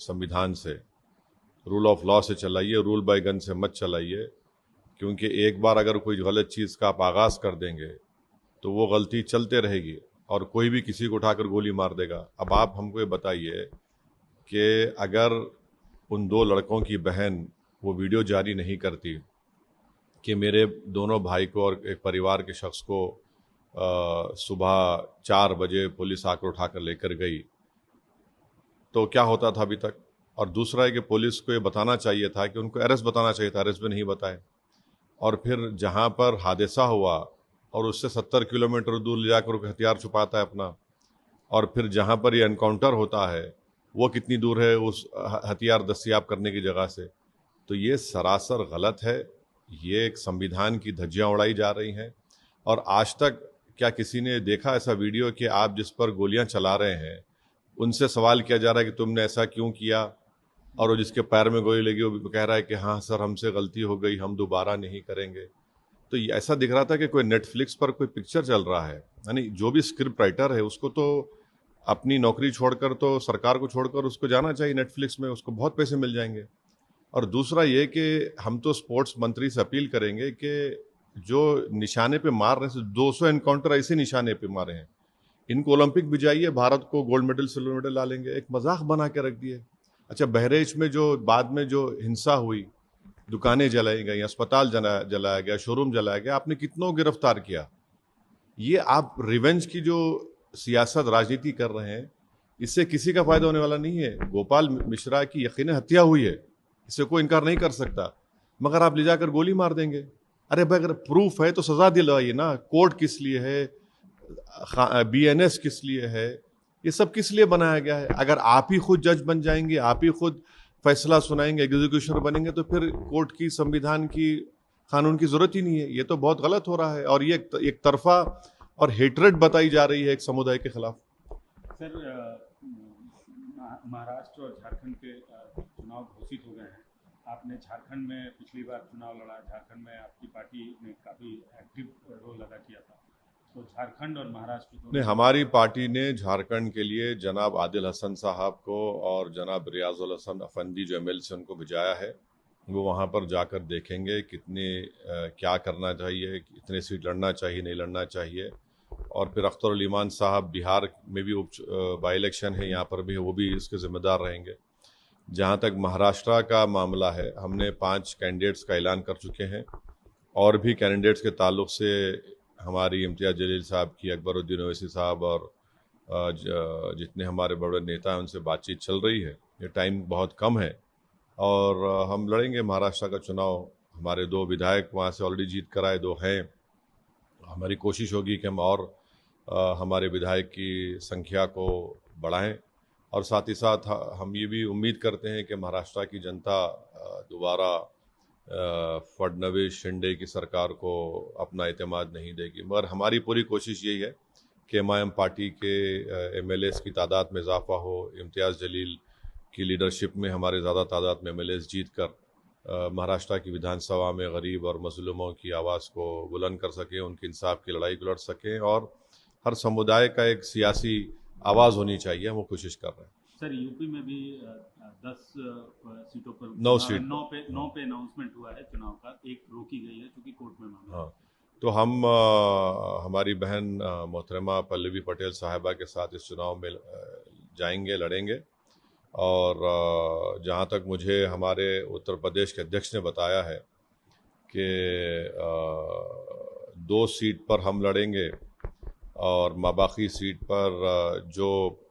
संविधान से, rule of law से चलाइए, रूल बाय गन से मत चलाइए, क्योंकि एक बार अगर कोई गलत चीज़ का आप आगाज़ कर देंगे तो वो गलती चलते रहेगी और कोई भी किसी को उठाकर गोली मार देगा। अब आप हमको ये बताइए कि अगर उन दो लड़कों की बहन वो वीडियो जारी नहीं करती कि मेरे दोनों भाई को और एक परिवार के शख्स को सुबह 4 बजे पुलिस आकर उठाकर लेकर गई, तो क्या होता था अभी तक। और दूसरा है कि पुलिस को ये बताना चाहिए था कि उनको अरेस्ट बताना चाहिए था, अरेस्ट भी नहीं बताए। और फिर जहाँ पर हादसा हुआ और उससे 70 किलोमीटर दूर ले जाकर हथियार छुपाता है अपना, और फिर जहाँ पर ये एनकाउंटर होता है वो कितनी दूर है उस हथियार दस्तयाब करने की जगह से। तो ये सरासर गलत है, ये एक संविधान की धज्जियाँ उड़ाई जा रही हैं। और आज तक क्या किसी ने देखा ऐसा वीडियो कि आप जिस पर गोलियां चला रहे हैं उनसे सवाल किया जा रहा है कि तुमने ऐसा क्यों किया, और वो जिसके पैर में गोली लगी वो कह रहा है कि हाँ सर हमसे गलती हो गई, हम दोबारा नहीं करेंगे। तो ऐसा दिख रहा था कि कोई नेटफ्लिक्स पर कोई पिक्चर चल रहा है। यानी जो भी स्क्रिप्ट राइटर है उसको तो अपनी नौकरी छोड़कर, तो सरकार को छोड़कर उसको जाना चाहिए नेटफ्लिक्स में, उसको बहुत पैसे मिल जाएंगे। और दूसरा ये कि हम तो स्पोर्ट्स मंत्री से अपील करेंगे कि जो निशाने पे मार रहे हैं, 200 एनकाउंटर ऐसे निशाने पे मारे हैं, इनको ओलंपिक भिजाइए, भारत को गोल्ड मेडल सिल्वर मेडल ला लेंगे। एक मजाक बना के रख दिए। अच्छा, बहरेच में जो बाद में जो हिंसा हुई, दुकानें जलाई गई, अस्पताल जलाया गया, शोरूम जलाया गया, आपने कितनों गिरफ्तार किया। ये आप रिवेंज की जो सियासत राजनीति कर रहे हैं, इससे किसी का फायदा होने वाला नहीं है। गोपाल मिश्रा की यकीनन हत्या हुई है, इसे कोई इनकार नहीं कर सकता, मगर आप ले जाकर गोली मार देंगे। अरे भाई, अगर प्रूफ है तो सजा दिलवाइए ना। कोर्ट किस लिए है, BNS किस लिए है, ये सब किस लिए बनाया गया है। अगर आप ही खुद जज बन जाएंगे, आप ही खुद फैसला सुनाएंगे, एग्जीक्यूशन बनेंगे, तो फिर कोर्ट की, संविधान की, कानून की जरूरत ही नहीं है। ये तो बहुत गलत हो रहा है और ये एक तरफा और हेटरेट बताई जा रही है एक समुदाय के खिलाफ। सर, महाराष्ट्र और झारखंड के चुनाव घोषित हो गए हैं। आपने झारखंड में पिछली बार चुनाव लड़ा, झारखंड में आपकी पार्टी ने काफ़ी एक्टिव रोल अदा किया था, तो झारखंड और महाराष्ट्र ने हमारी पार्टी ने झारखंड के लिए जनाब आदिल हसन साहब को और जनाब रियाजुल हसन अफंदी जो MLA से उनको भिजाया है। वो वहाँ पर जाकर देखेंगे कितने क्या करना चाहिए, कितने सीट लड़ना चाहिए, नहीं लड़ना चाहिए। और फिर अख्तर उल ईमान साहब, बिहार में भी बाई इलेक्शन है, यहाँ पर भी वो भी इसके जिम्मेदार रहेंगे। जहाँ तक महाराष्ट्र का मामला है, हमने 5 कैंडिडेट्स का ऐलान कर चुके हैं और भी कैंडिडेट्स के ताल्लुक से हमारी इम्तियाज़ जलील साहब की, अकबरुद्दीन ओवैसी साहब और जितने हमारे बड़े नेता हैं उनसे बातचीत चल रही है। ये टाइम बहुत कम है और हम लड़ेंगे महाराष्ट्र का चुनाव। हमारे 2 विधायक वहाँ से ऑलरेडी जीत कर आए, 2 हैं। हमारी कोशिश होगी कि हम और हमारे विधायक की संख्या को बढ़ाएं और साथ ही साथ हम ये भी उम्मीद करते हैं कि महाराष्ट्र की जनता दोबारा फडणवीस शिंदे की सरकार को अपना एतमाद नहीं देगी। मगर हमारी पूरी कोशिश यही है कि MIM पार्टी के MLAs की तादाद में इजाफा हो, इम्तियाज़ जलील की लीडरशिप में हमारे ज़्यादा तादाद में MLAs जीत कर महाराष्ट्र की विधानसभा में गरीब और मजलूमों की आवाज़ को बुलंद कर सकें, उनकी इंसाफ की लड़ाई को लड़ सकें और हर समुदाय का एक सियासी आवाज़ होनी चाहिए। हम वो कोशिश कर रहे हैं। सर, यूपी में भी 10 सीटों पर 9 सीट 9 पे अनाउंसमेंट हुआ है चुनाव का, एक रोकी गई है क्योंकि कोर्ट में मामला। हाँ, तो हम हमारी बहन मोहतरमा पल्लवी पटेल साहिबा के साथ इस चुनाव में जाएंगे, लड़ेंगे। और जहाँ तक मुझे हमारे उत्तर प्रदेश के अध्यक्ष ने बताया है कि 2 सीट पर हम लड़ेंगे और बाकी सीट पर जो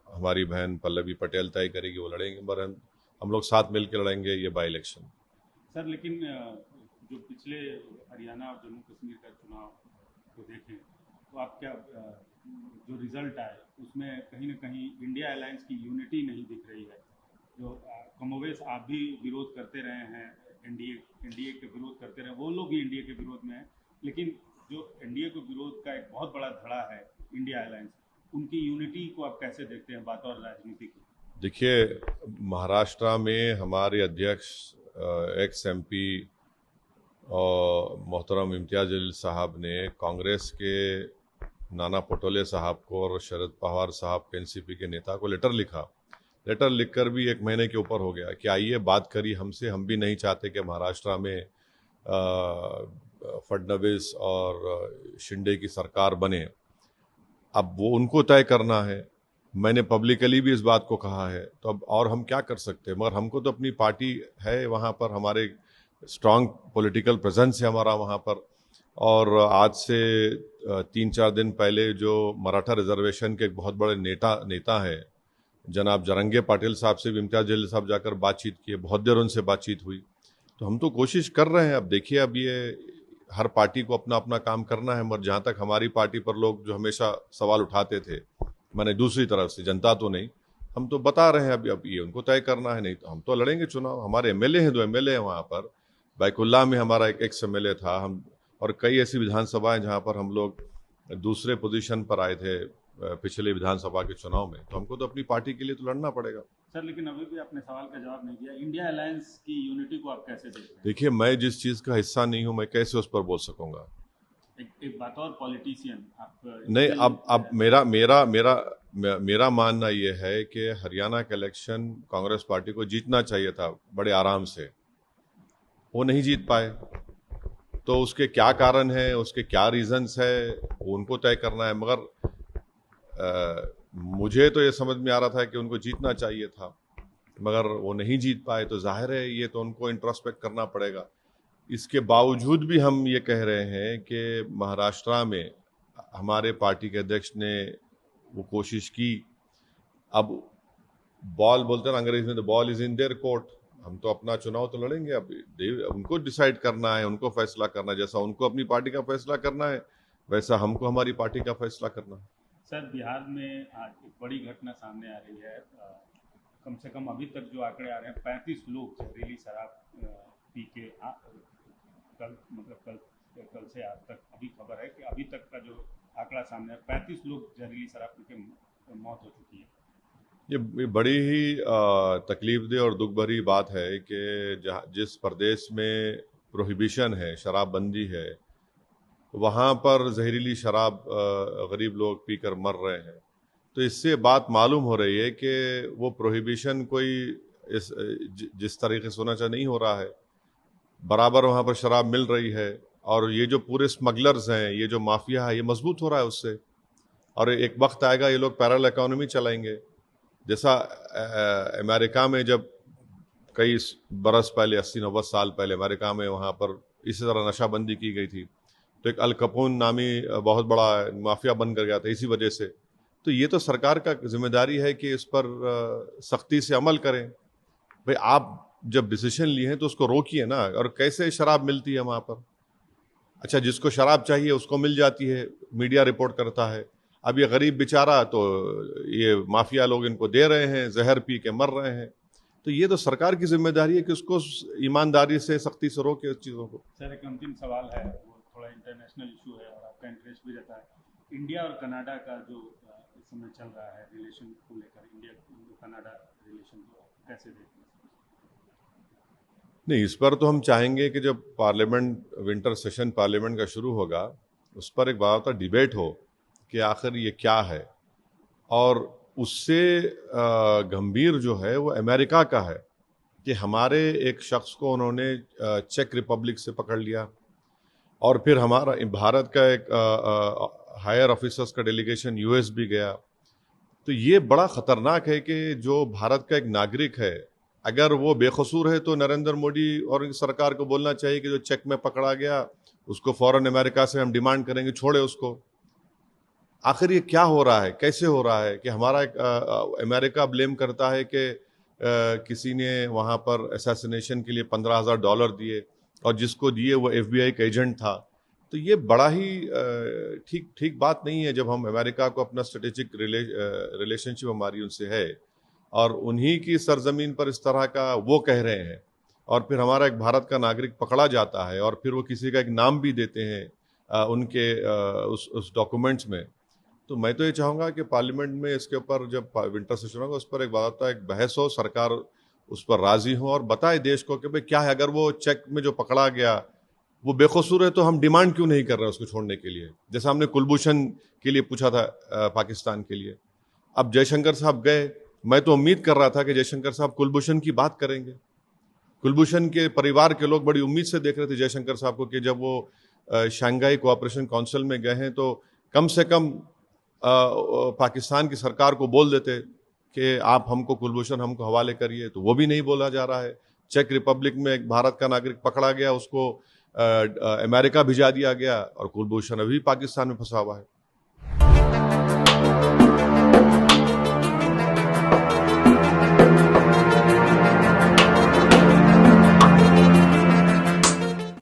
हमारी बहन पल्लवी पटेल तय करेगी वो लड़ेंगे, पर हम लोग साथ मिलकर लड़ेंगे ये बाई इलेक्शन। सर, लेकिन जो पिछले हरियाणा और जम्मू कश्मीर का चुनाव को देखें तो आप क्या जो रिजल्ट आए उसमें कहीं ना कहीं इंडिया अलायंस की यूनिटी नहीं दिख रही है। जो कमोवेश आप भी विरोध करते रहे हैं, एनडीए के विरोध करते रहे, वो लोग भी एनडीए के विरोध में हैं, लेकिन जो एनडीए के विरोध का एक बहुत बड़ा धड़ा है इंडिया अलायंस, उनकी यूनिटी को आप कैसे देखते हैं बात और राजनीति की? देखिए, महाराष्ट्र में हमारे अध्यक्ष एक्स MP और मोहतरम इम्तियाज़ जलील साहब ने कांग्रेस के नाना पटोले साहब को और शरद पवार साहब के NCP के नेता को लेटर लिखा लेटर लिखकर भी 1 महीने के ऊपर हो गया कि आइए बात करिए हमसे, हम भी नहीं चाहते कि महाराष्ट्र में फडणवीस और शिंदे की सरकार बने। अब वो उनको तय करना है, मैंने पब्लिकली भी इस बात को कहा है, तो अब और हम क्या कर सकते हैं। मगर हमको तो अपनी पार्टी है वहाँ पर, हमारे स्ट्रांग पॉलिटिकल प्रेजेंस है हमारा वहाँ पर। और आज से 3-4 दिन पहले जो मराठा रिजर्वेशन के एक बहुत बड़े नेता हैं जनाब जरंगे पाटिल साहब से भी इम्तियाज जलील साहब जाकर बातचीत की है, बहुत देर उनसे बातचीत हुई। तो हम तो कोशिश कर रहे हैं। अब देखिए, अब ये हर पार्टी को अपना अपना काम करना है, मगर जहाँ तक हमारी पार्टी पर लोग जो हमेशा सवाल उठाते थे, मैंने दूसरी तरफ से, जनता तो नहीं, हम तो बता रहे हैं अब ये उनको तय करना है। नहीं तो हम तो लड़ेंगे चुनाव। हमारे एमएलए हैं, 2 एमएलए हैं वहाँ पर। बैकुल्ला में हमारा एक एक्स एमएलए था, हम और कई ऐसी विधानसभाएं जहाँ पर हम लोग दूसरे पोजीशन पर आए थे पिछले विधानसभा के चुनाव में। तो हमको तो अपनी पार्टी के लिए तो लड़ना पड़ेगा। सर, लेकिन अभी भी आपने सवाल का जवाब नहीं दिया। इंडिया अलायंस की यूनिटी को आप कैसे देखते हैं? देखिए, मैं जिस चीज़ का हिस्सा नहीं हूँ, मैं कैसे उस पर बोल सकूंगा। एक बात और, पॉलिटिशियन आप नहीं, अब मेरा मानना ये है कि हरियाणा का इलेक्शन कांग्रेस पार्टी को जीतना चाहिए था बड़े आराम से, वो नहीं जीत पाए। तो उसके क्या कारण है, उसके क्या रीजंस है, वो उनको तय करना है। मगर मुझे तो ये समझ में आ रहा था कि उनको जीतना चाहिए था, मगर वो नहीं जीत पाए। तो जाहिर है ये तो उनको इंट्रोस्पेक्ट करना पड़ेगा। इसके बावजूद भी हम ये कह रहे हैं कि महाराष्ट्र में हमारे पार्टी के अध्यक्ष ने वो कोशिश की। अब बॉल बोलते हैं ना अंग्रेजी में, तो ball is in their court. हम तो अपना चुनाव तो लड़ेंगे। अब उनको डिसाइड करना है, उनको फैसला करना है। जैसा उनको अपनी पार्टी का फैसला करना है, वैसा हमको हमारी पार्टी का फैसला करना है। सर, बिहार में आज एक बड़ी घटना सामने आ रही है। कम से कम अभी तक जो आंकड़े आ रहे हैं, 35 लोग जहरीली शराब पी के कल से आज तक अभी खबर है कि अभी तक का जो आंकड़ा सामने है, 35 लोग जहरीली शराब पी के मौत हो चुकी है। ये बड़ी ही तकलीफदेह और दुख भरी बात है कि जिस प्रदेश में प्रोहिबिशन है, शराबबंदी है, वहाँ पर जहरीली शराब गरीब लोग पीकर मर रहे हैं। तो इससे बात मालूम हो रही है कि वो प्रोहिबिशन कोई जिस तरीके से होना चाहिए नहीं हो रहा है। बराबर वहाँ पर शराब मिल रही है, और ये जो पूरे स्मगलर्स हैं, ये जो माफिया है, ये मजबूत हो रहा है उससे। और एक वक्त आएगा ये लोग पैरेलल इकोनॉमी चलाएंगे। जैसा अमेरिका में जब कई बरस पहले, 80-90 साल पहले अमेरिका में वहाँ पर इसी तरह नशाबंदी की गई थी, तो एक अल कपून नामी बहुत बड़ा माफिया बन कर गया था इसी वजह से। तो ये तो सरकार का जिम्मेदारी है कि इस पर सख्ती से अमल करें। भाई, आप जब डिसीजन लिए हैं तो उसको रोकिए ना। और कैसे शराब मिलती है वहाँ पर? अच्छा, जिसको शराब चाहिए उसको मिल जाती है, मीडिया रिपोर्ट करता है। अब ये गरीब बेचारा, तो ये माफिया लोग इनको दे रहे हैं, जहर पी के मर रहे हैं। तो ये तो सरकार की जिम्मेदारी है कि उसको ईमानदारी से, सख्ती से रोके उस चीज़ों को। सर, एक अंतिम सवाल है, वो थोड़ा इंटरनेशनल इशू है और आपका इंटरेस्ट भी रहता है। इंडिया और कनाडा का जो इस समय चल रहा है रिलेशन को लेकर, इंडिया कनाडा रिलेशन को कैसे देखते हैं? नहीं, इस पर तो हम चाहेंगे कि जब पार्लियामेंट, विंटर सेशन पार्लियामेंट का शुरू होगा, उस पर एक बात डिबेट हो कि आखिर ये क्या है। और उससे गंभीर जो है वो अमेरिका का है कि हमारे एक शख्स को उन्होंने चेक रिपब्लिक से पकड़ लिया, और फिर हमारा भारत का एक हायर ऑफिसर्स का डेलीगेशन यूएस भी गया। तो ये बड़ा ख़तरनाक है कि जो भारत का एक नागरिक है, अगर वो बेकसूर है, तो नरेंद्र मोदी और सरकार को बोलना चाहिए कि जो चेक में पकड़ा गया उसको फ़ौरन अमेरिका से हम डिमांड करेंगे, छोड़े उसको। आखिर ये क्या हो रहा है, कैसे हो रहा है कि हमारा एक अमेरिका ब्लेम करता है कि किसी ने वहाँ पर असैसिनेशन के लिए $15,000 दिए, और जिसको दिए वो FBI का एजेंट था। तो ये बड़ा ही ठीक बात नहीं है। जब हम अमेरिका को अपना स्ट्रेटेजिक रिलेशनशिप हमारी उनसे है, और उन्हीं की सरजमीन पर इस तरह का वो कह रहे हैं, और फिर हमारा एक भारत का नागरिक पकड़ा जाता है, और फिर वो किसी का एक नाम भी देते हैं उनके उस डॉक्यूमेंट्स में। तो मैं तो ये चाहूँगा कि पार्लियामेंट में इसके ऊपर जब विंटर सेशन होगा, उस पर एक बात होता है, एक बहस हो, सरकार उस पर राजी हो और बताए देश को कि भाई क्या है। अगर वो चेक में जो पकड़ा गया वो बेकसूर है, तो हम डिमांड क्यों नहीं कर रहे उसको छोड़ने के लिए, जैसा हमने कुलभूषण के लिए पूछा था पाकिस्तान के लिए। अब जयशंकर साहब गए, मैं तो उम्मीद कर रहा था कि जयशंकर साहब कुलभूषण की बात करेंगे। कुलभूषण के परिवार के लोग बड़ी उम्मीद से देख रहे थे जयशंकर साहब को कि जब वो शंघाई कोऑपरेशन काउंसिल में गए हैं तो कम से कम पाकिस्तान की सरकार को बोल देते कि आप हमको कुलभूषण हमको हवाले करिए, तो वो भी नहीं बोला जा रहा है। चेक रिपब्लिक में एक भारत का नागरिक पकड़ा गया, उसको अमेरिका भिजा दिया गया और कुलभूषण अभी पाकिस्तान में फंसा हुआ है।